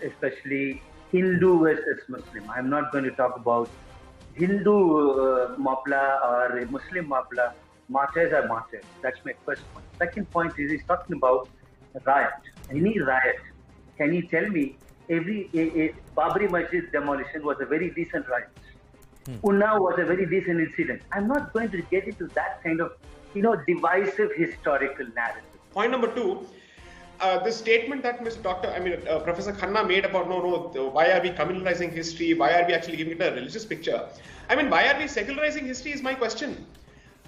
especially Hindu versus Muslim. I'm not going to talk about Hindu Mapla or Muslim Mapla. Martyrs are martyrs. That's my first point. Second point is he's talking about riot. Any riot. Can you tell me every Babri Masjid demolition was a very decent riot? Unnao was a very decent incident. I'm not going to get into that kind of, divisive historical narrative. Point number two, the statement that Professor Khanna made about why are we communalizing history? Why are we actually giving it a religious picture? Why are we secularizing history is my question.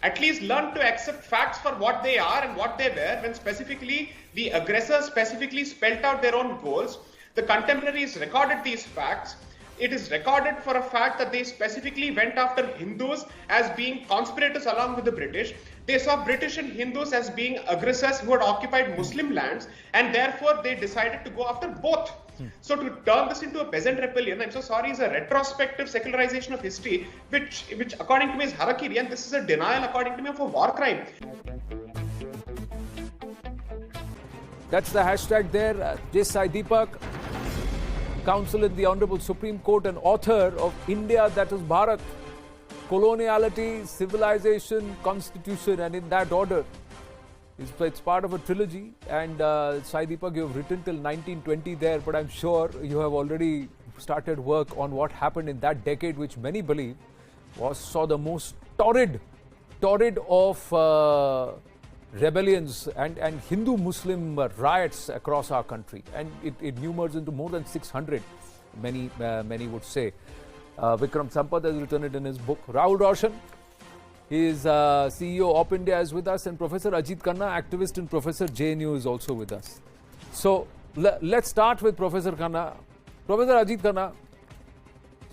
At least learn to accept facts for what they are and what they were when specifically the aggressors specifically spelt out their own goals. The contemporaries recorded these facts. It is recorded for a fact that they specifically went after Hindus as being conspirators along with the British. They saw British and Hindus as being aggressors who had occupied Muslim lands, and therefore they decided to go after both. So to turn this into a peasant rebellion, I'm so sorry, is a retrospective secularization of history, which according to me is harakiri, and this is a denial according to me of a war crime. That's the hashtag there. Sai Deepak, counsel in the Honorable Supreme Court and author of India, that is Bharat, Coloniality, Civilization, Constitution, and in that order. It's part of a trilogy, and Sai Deepak, you have written till 1920 there, but I'm sure you have already started work on what happened in that decade, which many believe saw the most torrid of rebellions and Hindu-Muslim riots across our country, and it numbers into more than 600, many would say. Vikram Sampath has written it in his book. Rahul Roshan, he is CEO of India, is with us, and Professor Ajit Khanna, activist and Professor JNU, is also with us. So let's start with Professor Khanna. Professor Ajit Khanna,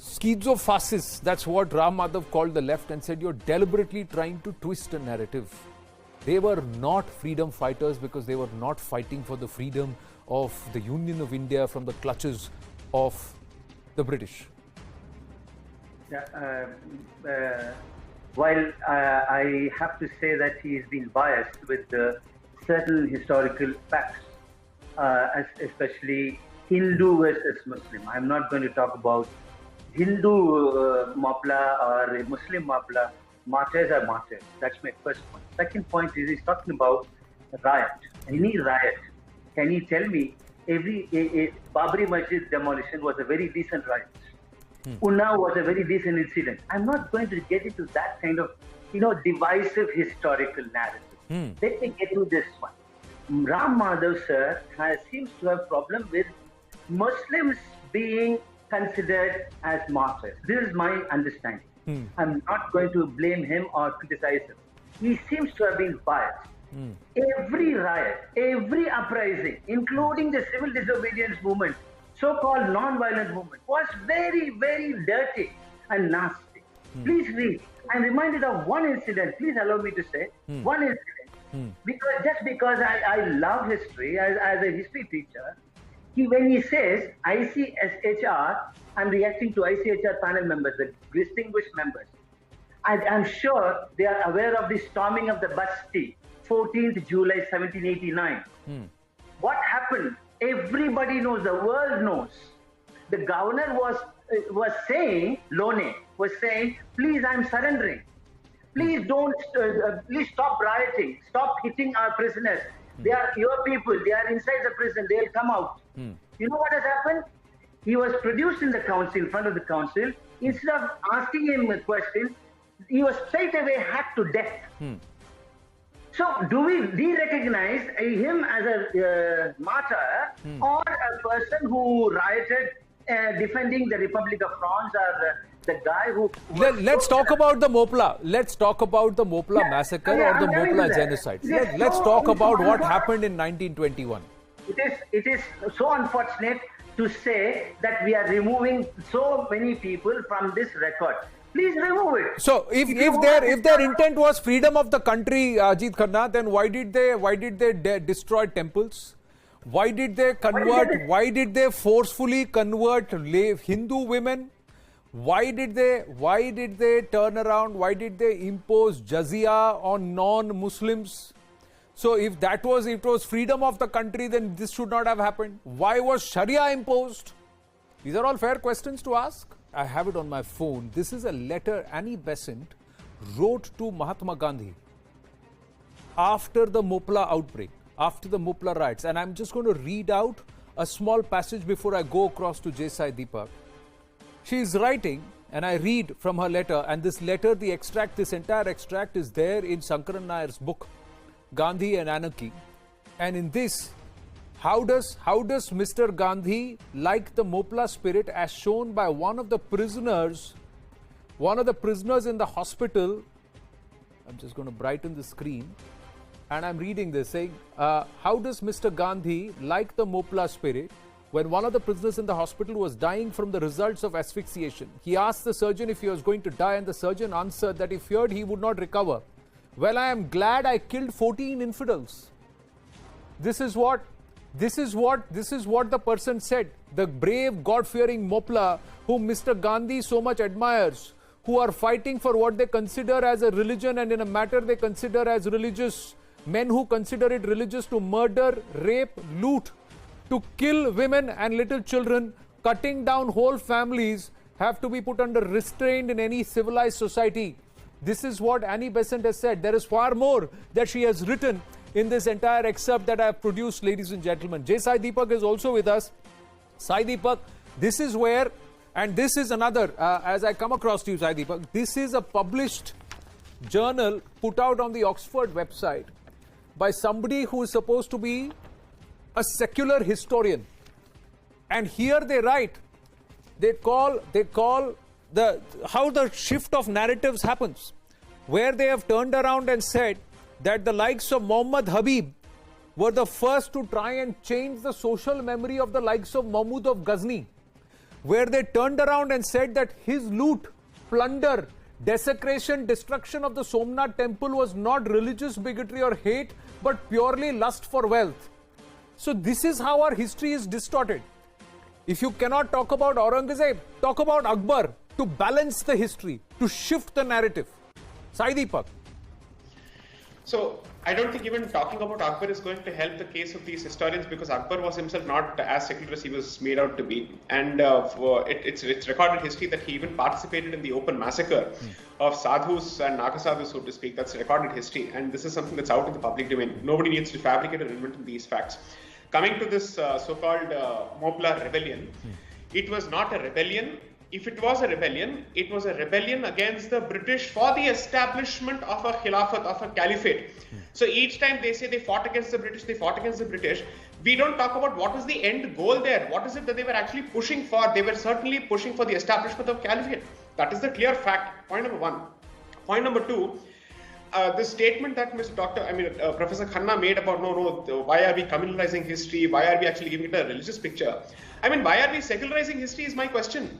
schizo-fascists, that's what Ram Madhav called the left and said you're deliberately trying to twist a narrative. They were not freedom fighters because they were not fighting for the freedom of the Union of India from the clutches of the British. While I have to say that he has been biased with certain historical facts, especially Hindu versus Muslim. I'm not going to talk about Hindu Mapla or Muslim Mapla. Martyrs are martyrs. That's my first point. Second point is he's talking about riot. Any riot. Can you tell me every Babri Masjid demolition was a very decent riot? Unnao was a very decent incident. I'm not going to get into that kind of, divisive historical narrative. Let me get to this one. Ram Madhav sir seems to have problem with Muslims being considered as martyrs. This is my understanding. I'm not going to blame him or criticize him. He seems to have been biased. Every riot, every uprising, including the civil disobedience movement, so-called non-violent movement, was very, very dirty and nasty. Please read. I'm reminded of one incident. Please allow me to say one incident. Because I love history, as a history teacher, when he says ICSHR, I'm reacting to ICHR panel members, the distinguished members. I'm sure they are aware of the storming of the Basti, 14th July 1789. What happened? Everybody knows, the world knows. The governor was saying, Lone was saying, please, I'm surrendering. Please don't, please stop rioting, stop hitting our prisoners. They are your people, they are inside the prison, they'll come out. You know what has happened? He was produced in the council, in front of the council. Instead of asking him a question, he was straight away hacked to death. So do we de-recognize him as a martyr or a person who rioted defending the Republic of France, or the guy who... Let's talk about the Mopla. Let's talk about the Mopla massacre or the Mopla genocide. Let's talk about what happened in 1921. It is so unfortunate to say that we are removing so many people from this record. Please remove it. So if their intent was freedom of the country, Ajit Khanna, then why did they destroy temples? Why did they convert? Why did they forcefully convert Hindu women? Why did they turn around? Why did they impose jizya on non-Muslims? So if it was freedom of the country, then this should not have happened. Why was Sharia imposed? These are all fair questions to ask. I have it on my phone. This is a letter Annie Besant wrote to Mahatma Gandhi after the Mopla outbreak, after the Mopla riots. And I'm just going to read out a small passage before I go across to Sai Deepak. She is writing, and I read from her letter, and this letter, this entire extract is there in Sankaran Nair's book, Gandhi and Anarchy. And in this, how does Mr. Gandhi like the Mopla spirit as shown by one of the prisoners in the hospital? I'm just going to brighten the screen. And I'm reading this saying, how does Mr. Gandhi like the Mopla spirit when one of the prisoners in the hospital was dying from the results of asphyxiation? He asked the surgeon if he was going to die, and the surgeon answered that he feared he would not recover. Well, I am glad I killed 14 infidels. This is what the person said. The brave, God-fearing Mopla, whom Mr. Gandhi so much admires, who are fighting for what they consider as a religion and in a matter they consider as religious. Men who consider it religious to murder, rape, loot, to kill women and little children, cutting down whole families, have to be put under restraint in any civilized society. This is what Annie Besant has said. There is far more that she has written in this entire excerpt that I have produced, ladies and gentlemen. Sai Deepak is also with us. Sai Deepak, this is where, and this is another, as I come across to you, Sai Deepak, this is a published journal put out on the Oxford website by somebody who is supposed to be a secular historian. And here they write, they call how the shift of narratives happens, where they have turned around and said that the likes of Muhammad Habib were the first to try and change the social memory of the likes of Mahmud of Ghazni, where they turned around and said that his loot, plunder, desecration, destruction of the Somnath temple was not religious bigotry or hate, but purely lust for wealth. So this is how our history is distorted. If you cannot talk about Aurangzeb, talk about Akbar to balance the history, to shift the narrative. Sai Deepak. So I don't think even talking about Akbar is going to help the case of these historians, because Akbar was himself not as secular as he was made out to be. And it's recorded history that he even participated in the open massacre of sadhus and nagasadhus, so to speak. That's recorded history. And this is something that's out in the public domain. Nobody needs to fabricate or invent these facts. Coming to this so-called Mopla rebellion, it was not a rebellion. If it was a rebellion, it was a rebellion against the British for the establishment of a khilafat, of a caliphate. So each time they say they fought against the British, we don't talk about what was the end goal there. What is it that they were actually pushing for? They were certainly pushing for the establishment of caliphate. That is the clear fact. Point number one. Point number two, the statement that Professor Khanna made about why are we communalizing history? Why are we actually giving it a religious picture? Why are we secularizing history is my question.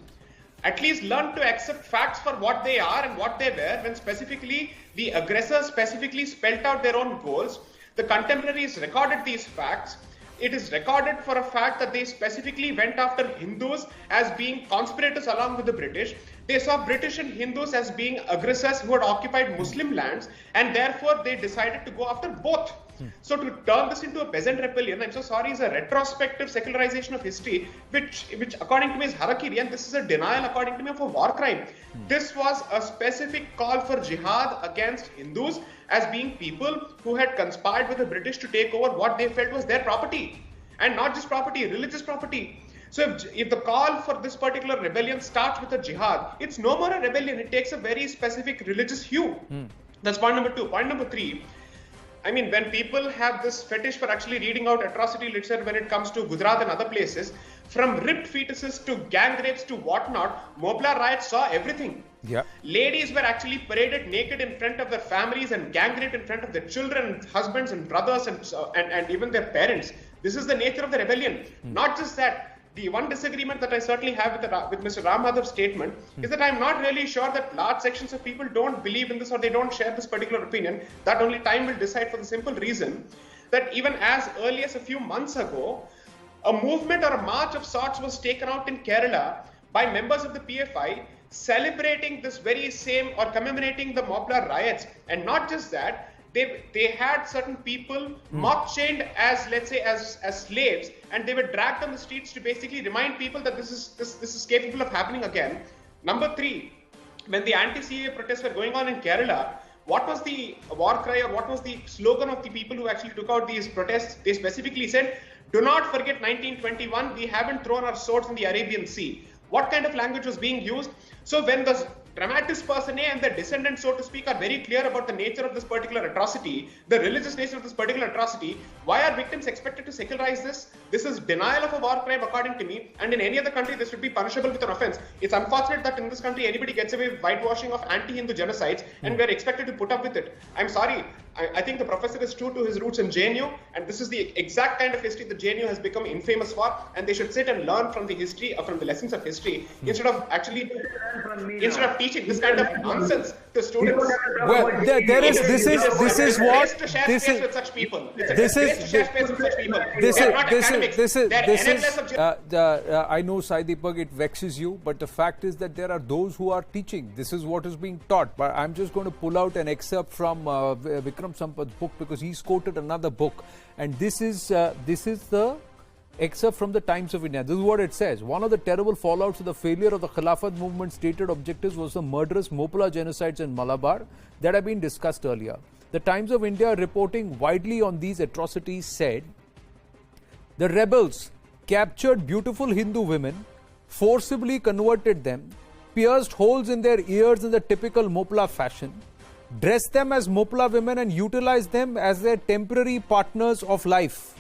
At least learn to accept facts for what they are and what they were, when specifically the aggressors specifically spelt out their own goals. The contemporaries recorded these facts. It is recorded for a fact that they specifically went after Hindus as being conspirators along with the British. They saw British and Hindus as being aggressors who had occupied Muslim lands, and therefore they decided to go after both. So to turn this into a peasant rebellion, I'm so sorry, is a retrospective secularization of history, which according to me is harakiri, and this is a denial according to me of a war crime. This was a specific call for jihad against Hindus as being people who had conspired with the British to take over what they felt was their property, and not just property, religious property. So if the call for this particular rebellion starts with a jihad, it's no more a rebellion. It takes a very specific religious hue. That's point number two. Point number three, when people have this fetish for actually reading out atrocity literature when it comes to Gujarat and other places, from ripped fetuses to gang rapes to whatnot, Mopla riots saw everything. Yeah. Ladies were actually paraded naked in front of their families and gang raped in front of their children, husbands and brothers and even their parents. This is the nature of the rebellion. Not just that. The one disagreement that I certainly have with Mr. Ram Madhav's statement is that I'm not really sure that large sections of people don't believe in this or they don't share this particular opinion. That only time will decide, for the simple reason that even as early as a few months ago, a movement or a march of sorts was taken out in Kerala by members of the PFI celebrating this very same or commemorating the Mopla riots. And not just that, They had certain people mock chained as, let's say, as slaves, and they were dragged on the streets to basically remind people that this is capable of happening again. Number 3, when the anti-CAA protests were going on in Kerala, what was the war cry, or what was the slogan of the people who actually took out these protests? They specifically said, "Do not forget 1921, we haven't thrown our swords in the Arabian Sea." What kind of language was being used? So when the dramatis personae and the descendants, so to speak, are very clear about the nature of this particular atrocity, the religious nature of this particular atrocity, why are victims expected to secularize this? This is denial of a war crime, according to me, and in any other country this would be punishable with an offense. It's unfortunate that in this country anybody gets away with whitewashing of anti-Hindu genocides, and we're expected to put up with it. I'm sorry, I think the professor is true to his roots in JNU, and this is the exact kind of history that JNU has become infamous for, and they should sit and learn from the history, or from the lessons of history, instead of actually, instead of teaching this kind of nonsense to students. Well, this is what this is. With such people. This I know, Sai Deepak, it vexes you, but the fact is that there are those who are teaching. This is what is being taught. But I'm just going to pull out an excerpt from Vikram Sampad's book, because he's quoted another book, and this is the excerpt from the Times of India. This is what it says. One of the terrible fallouts of the failure of the Khilafat movement's stated objectives was the murderous Mopla genocides in Malabar that have been discussed earlier. The Times of India, reporting widely on these atrocities, said, "The rebels captured beautiful Hindu women, forcibly converted them, pierced holes in their ears in the typical Mopla fashion, dressed them as Mopla women and utilized them as their temporary partners of life.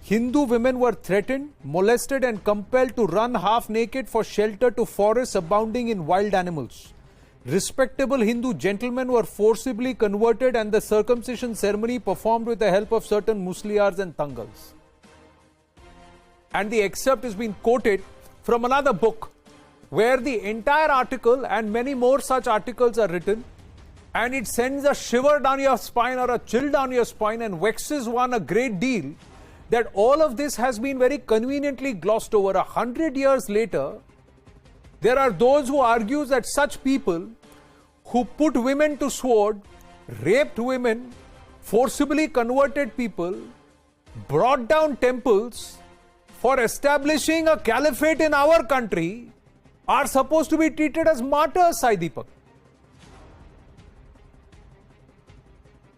Hindu women were threatened, molested and compelled to run half naked for shelter to forests abounding in wild animals. Respectable Hindu gentlemen were forcibly converted and the circumcision ceremony performed with the help of certain Musliyars and Tangals." And the excerpt has been quoted from another book where the entire article and many more such articles are written, and it sends a shiver down your spine or a chill down your spine and vexes one a great deal that all of this has been very conveniently glossed over. 100 years later, there are those who argue that such people who put women to sword, raped women, forcibly converted people, brought down temples for establishing a caliphate in our country are supposed to be treated as martyrs, Sai Deepak.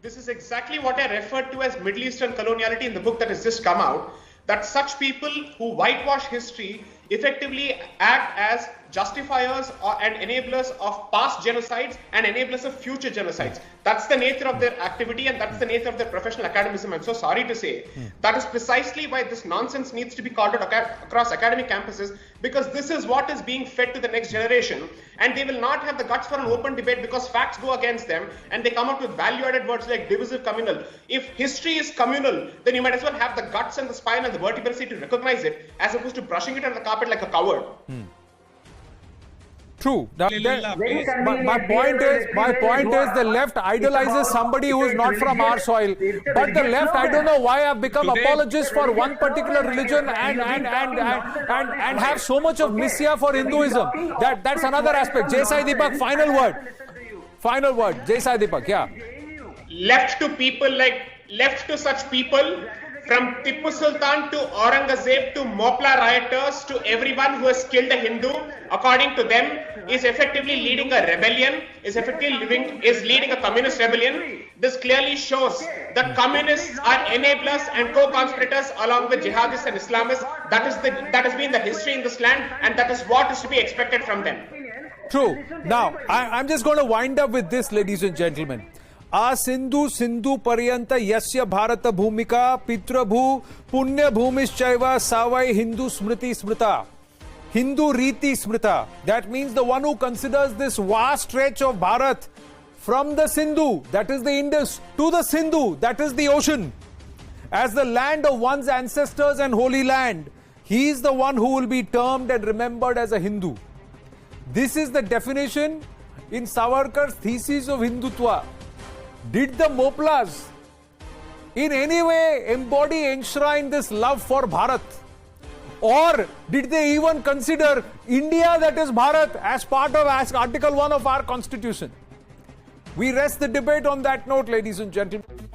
This is exactly what I referred to as Middle Eastern coloniality in the book that has just come out, that such people who whitewash history effectively act as justifiers and enablers of past genocides and enablers of future genocides. That's the nature of their activity, and that's the nature of their professional academism. I'm so sorry to say. That is precisely why this nonsense needs to be called out across academic campuses, because this is what is being fed to the next generation, and they will not have the guts for an open debate because facts go against them, and they come up with value-added words like divisive communal. If history is communal, then you might as well have the guts and the spine and the vertebrae to recognize it, as opposed to brushing it under the carpet like a coward. True. Now, my point is the left idolizes somebody who is not from our soil. But the left, I don't know why, have become apologists for one particular religion and have so much of missia for Hinduism. That's another aspect. Jai Sai Deepak, final word. Final word. Jai Sai Deepak, yeah. Left to such people, from Tipu Sultan to Aurangzeb to Mopla rioters to everyone who has killed a Hindu, according to them, is effectively leading a rebellion, is leading a communist rebellion. This clearly shows that communists are enablers and co-conspirators along with jihadists and Islamists. That has been the history in this land, and that is what is to be expected from them. True. Now, I'm just going to wind up with this, ladies and gentlemen. Sindhu Paryanta Yasya Bharata Bhumika Pitrabhu Punya Bhumischaiva Savai Hindu Smriti Smrita. Hindu Riti Smrita. That means the one who considers this vast stretch of Bharat from the Sindhu, that is the Indus, to the Sindhu, that is the ocean, as the land of one's ancestors and holy land, he is the one who will be termed and remembered as a Hindu. This is the definition in Savarkar's thesis of Hindutva. Did the Moplas in any way embody, enshrine this love for Bharat? Or did they even consider India, that is Bharat, as part of Article 1 of our Constitution? We rest the debate on that note, ladies and gentlemen.